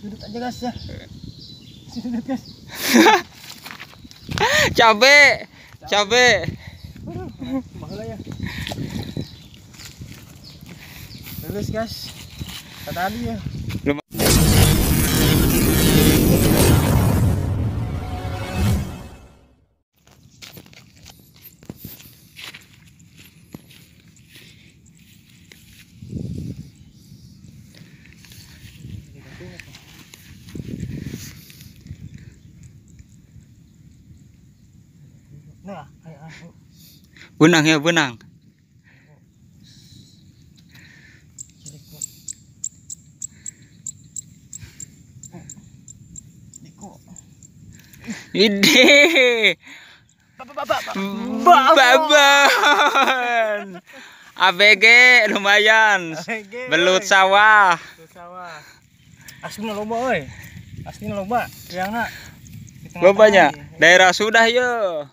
Sudut aja guys ya. Sudut guys. Cabe. Mahal ya. Lulus guys. Tadi ya. Nah, ayo. Benang ya, benang. Ide. Baban. ABG lumayan. Belut sawah. Aslinya lomba oi. Aslinya lomba. Yang nak. Lobanya daerah sudah yo.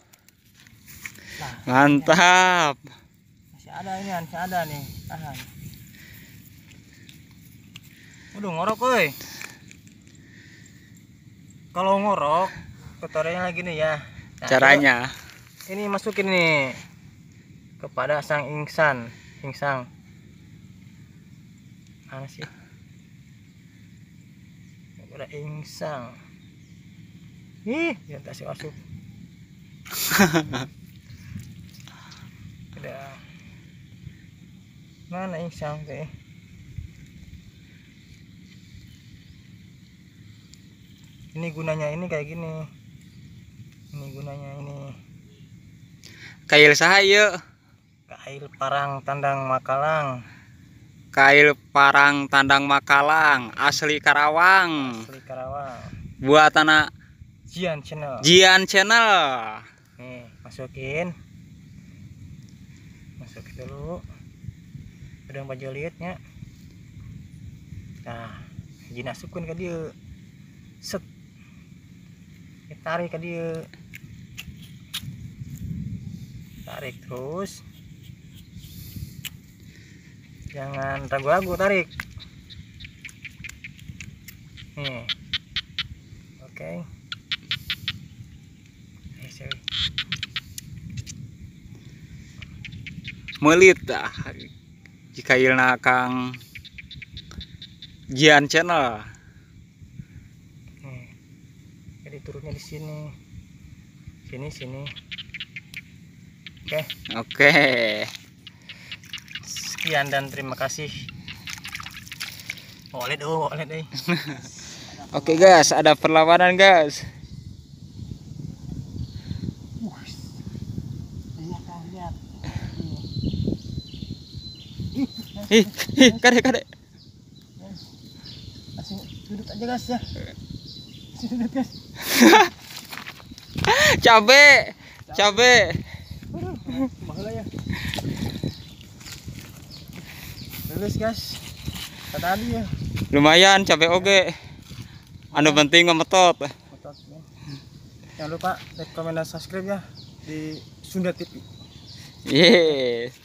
Mantap. Masih ada nih. Tahan. Udah ngorok oi. Kalau ngorok kotorannya lagi nih ya. Nah, Caranya ini masukin nih kepada sang insang. Mana sih? Kepada insang. Ya kasih masuk. Udah. Mana insang teh? Ini gunanya ini kayak gini. Ini gunanya ini. kail sahayu. Kail parang tandang Makalang. Kail parang tandang Makalang asli Karawang. Asli Karawang. Buat anak Jian Channel. Nih, Masukin dulu. Udah baju liatnya. Nah, jinasukun ke dia. Set. Tarik ke dia. Tarik terus. Jangan ragu-ragu, tarik. Nih. Oke. melit dah. Jika ilna Kang Jian Channel. Jadi turunnya di sini. Sini. Oke. Sekian dan terima kasih. Wallet deh. Oke guys, ada perlawanan guys. Kade. Langsung sudut aja guys ya. Sudut guys. Cabe. Mahal ya. Lulus guys. Tadi ya. Lumayan cabe oge. Anu penting memetot. Jangan lupa like, komen, dan subscribe ya di Sunda TV. Yes.